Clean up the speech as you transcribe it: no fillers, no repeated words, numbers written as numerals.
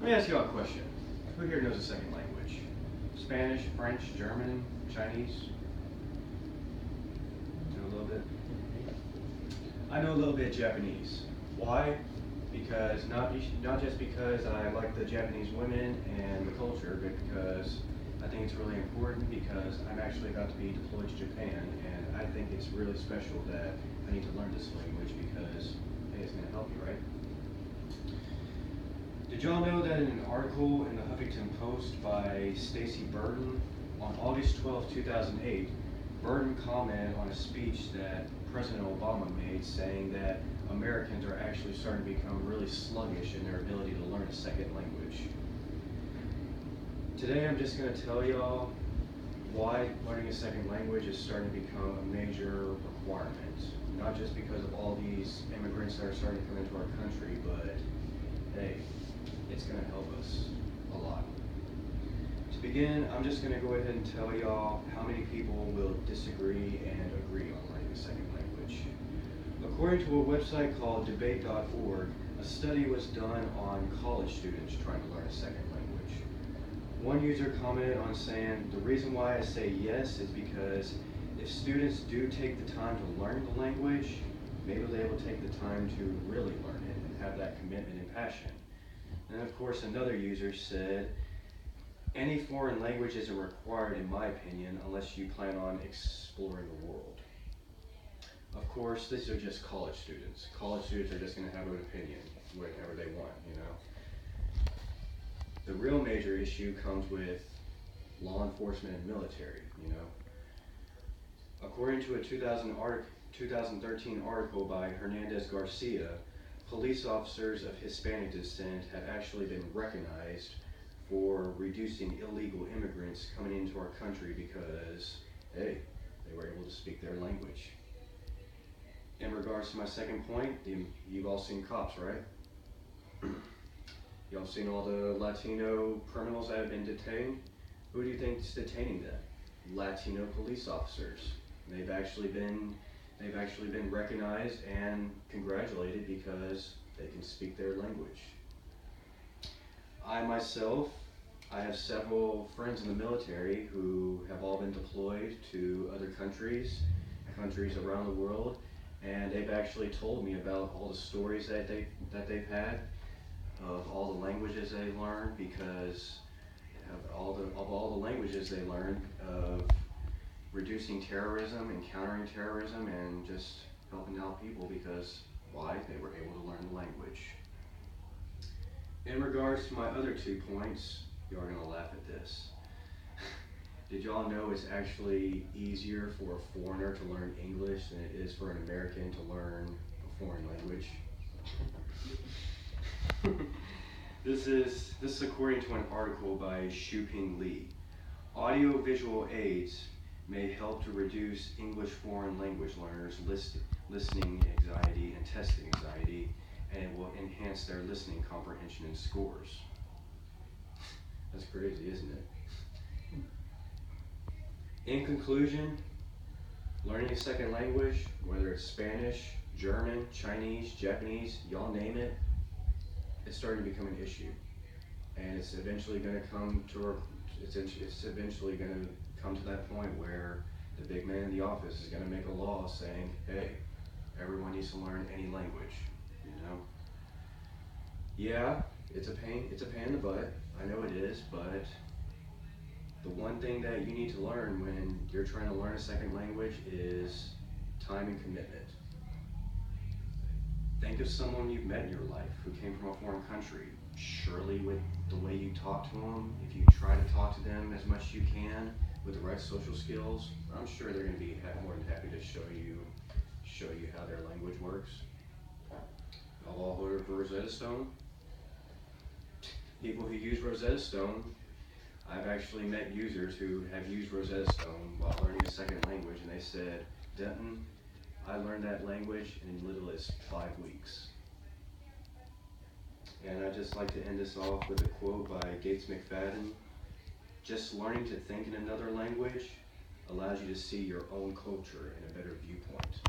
Let me ask you all a question. Who here knows a second language? Spanish, French, German, Chinese? Know a little bit? I know a little bit Japanese. Why? Because not just because I like the Japanese women and the culture, but because I think it's really important because I'm actually about to be deployed to Japan, and I think it's really special that I need to learn this language because, hey, it's going to help you, right? Did y'all know that in an article in the Huffington Post by Stacey Burton on August 12, 2008, Burton commented on a speech that President Obama made saying that Americans are actually starting to become really sluggish in their ability to learn a second language. Today I'm just going to tell y'all why learning a second language is starting to become a major requirement. Not just because of all these immigrants that are starting to come into our country, but hey, it's going to help us a lot. To begin, I'm just going to go ahead and tell y'all how many people will disagree and agree on learning a second language. According to a website called debate.org, a study was done on college students trying to learn a second language. One user commented on saying, the reason why I say yes is because if students do take the time to learn the language, maybe they will take the time to really learn it and have that commitment and passion. And of course, another user said, any foreign language isn't required in my opinion unless you plan on exploring the world. Of course, these are just college students. College students are just going to have an opinion, whatever they want, you know. The real major issue comes with law enforcement and military, you know. According to a 2013 article by Hernandez Garcia, police officers of Hispanic descent have actually been recognized for reducing illegal immigrants coming into our country because, hey, they were able to speak their language. In regards to my second point, you've all seen cops, right? Y'all seen all the Latino criminals that have been detained? Who do you think is detaining them? Latino police officers. They've actually been recognized and congratulated because they can speak their language. I myself, I have several friends in the military who have all been deployed to other countries around the world, and they've actually told me about all the stories that they've had of all the languages they learned because of all the languages they learned of reducing terrorism and countering terrorism and just helping out people because why? They were able to learn the language. In regards to my other 2 points, you are going to laugh at this. Did y'all know it's actually easier for a foreigner to learn English than it is for an American to learn a foreign language? This is according to an article by Shuping Lee. Audio-visual aids may help to reduce English foreign language learners' listening anxiety and testing anxiety, and it will enhance their listening comprehension and scores. That's crazy, isn't it? In conclusion, learning a second language, whether it's Spanish, German, Chinese, Japanese, y'all name it, it's starting to become an issue. And it's eventually going to come to that point where the big man in the office is going to make a law saying, hey, everyone needs to learn any language, you know? Yeah, it's a pain in the butt, I know it is, but the one thing that you need to learn when you're trying to learn a second language is time and commitment. Think of someone you've met in your life who came from a foreign country. Surely with the way you talk to them, if you try to talk to them as much as you can with the right social skills, I'm sure they're going to be more than happy to show you how their language works. Y'all all heard of Rosetta Stone? People who use Rosetta Stone, I've actually met users who have used Rosetta Stone while learning a second language, and they said, Denton, I learned that language in as little as 5 weeks. And I'd just like to end this off with a quote by Gates McFadden. Just learning to think in another language allows you to see your own culture in a better viewpoint.